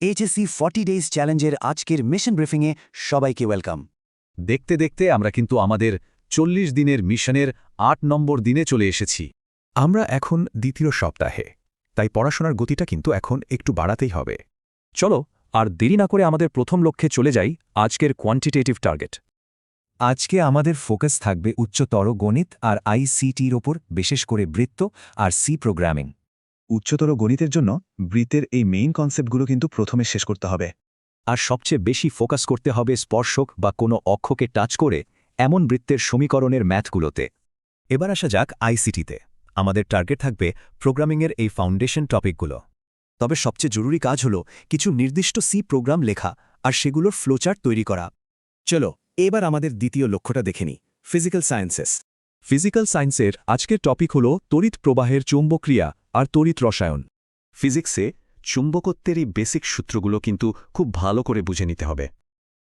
HSC 40 days চ্যালেঞ্জের আজকের mission ব্রিফিংয়ে সবাইকে ওয়েলকাম। দেখতে দেখতে আমরা কিন্তু আমাদের 40 দিনের মিশনের 8 নম্বর দিনে চলে এসেছি। আমরা এখন দ্বিতীয় সপ্তাহে, তাই পড়াশোনার গতিটা কিন্তু এখন একটু বাড়াতেই হবে। চলো আর দেরি না করে আমাদের প্রথম লক্ষ্যে চলে যাই, আজকের কোয়ান্টিটেটিভ টার্গেট। আজকে আমাদের ফোকাস থাকবে উচ্চতর গণিত আর আইসিটির ওপর, বিশেষ করে বৃত্ত আর সি প্রোগ্রামিং। উচ্চতর গণিতের জন্য বৃত্তের এই মেইন কনসেপ্টগুলো কিন্তু প্রথমে শেষ করতে হবে। আর সবচেয়ে বেশি ফোকাস করতে হবে স্পর্শক বা কোনো অক্ষকে টাচ করে এমন বৃত্তের সমীকরণের ম্যাথগুলোতে। এবার আসা যাক আইসিটিতে। আমাদের টার্গেট থাকবে প্রোগ্রামিংয়ের এই ফাউন্ডেশন টপিকগুলো। তবে সবচেয়ে জরুরি কাজ হল কিছু নির্দিষ্ট সি প্রোগ্রাম লেখা আর সেগুলোর ফ্লোচার্ট তৈরি করা। চলো এবার আমাদের দ্বিতীয় লক্ষ্যটা দেখে নিই, ফিজিক্যাল সায়েন্সেস। ফিজিক্যাল সায়েন্সের আজকের টপিক হল তড়িৎ প্রবাহের চৌম্বক্রিয়া আর তড়িৎ রসায়ন। ফিজিক্সে চুম্বকত্বের এই বেসিক সূত্রগুলো কিন্তু খুব ভালো করে বুঝে নিতে হবে।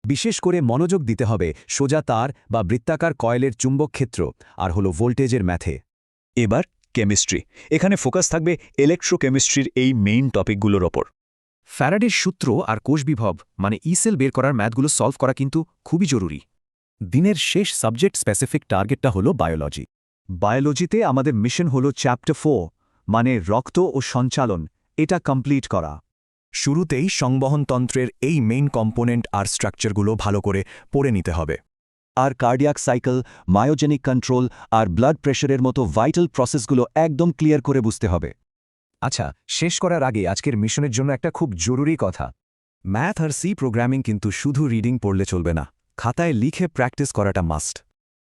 বিশেষ করে মনোযোগ দিতে হবে সোজা তার বা বৃত্তাকার কয়েলের চুম্বক ক্ষেত্র আর হল ভোল্টেজের ম্যাথে। এবার কেমিস্ট্রি, এখানে ফোকাস থাকবে ইলেকট্রোকেমিস্ট্রির এই মেইন টপিকগুলোর ওপর। ফ্যারাডের সূত্র আর কোষ বিভব মানে ইসেল বের করার ম্যাথগুলো সলভ করা কিন্তু খুবই জরুরি। দিনের শেষ সাবজেক্ট স্পেসিফিক টার্গেটটা হলো বায়োলজি। বায়োলজিতে আমাদের মিশন হল চ্যাপ্টার 4 মানে রক্ত ও সঞ্চালন, এটা কমপ্লিট করা। শুরুতেই সংবহনতন্ত্রের এই মেইন কম্পোনেন্ট আর স্ট্রাকচারগুলো ভালো করে পড়ে নিতে হবে। আর কার্ডিয়াক সাইকেল, মায়োজেনিক কন্ট্রোল আর ব্লাড প্রেশারের মতো ভাইটাল প্রসেসগুলো একদম ক্লিয়ার করে বুঝতে হবে। আচ্ছা, শেষ করার আগে আজকের মিশনের জন্য একটা খুব জরুরি কথা। ম্যাথ আর সি প্রোগ্রামিং কিন্তু শুধু রিডিং পড়লে চলবে না, খাতায় লিখে প্র্যাকটিস করাটা মাস্ট।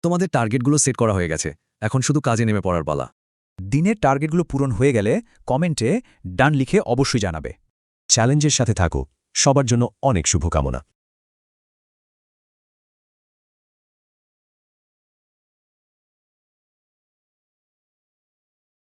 তোমাদের টার্গেটগুলো সেট করা হয়ে গেছে, এখন শুধু কাজে নেমে পড়ার পালা। দিনের টার্গেটগুলো পূরণ হয়ে গেলে কমেন্টে ডান লিখে অবশ্যই জানাবে। চ্যালেঞ্জের সাথে থাকো, সবার জন্য অনেক শুভকামনা।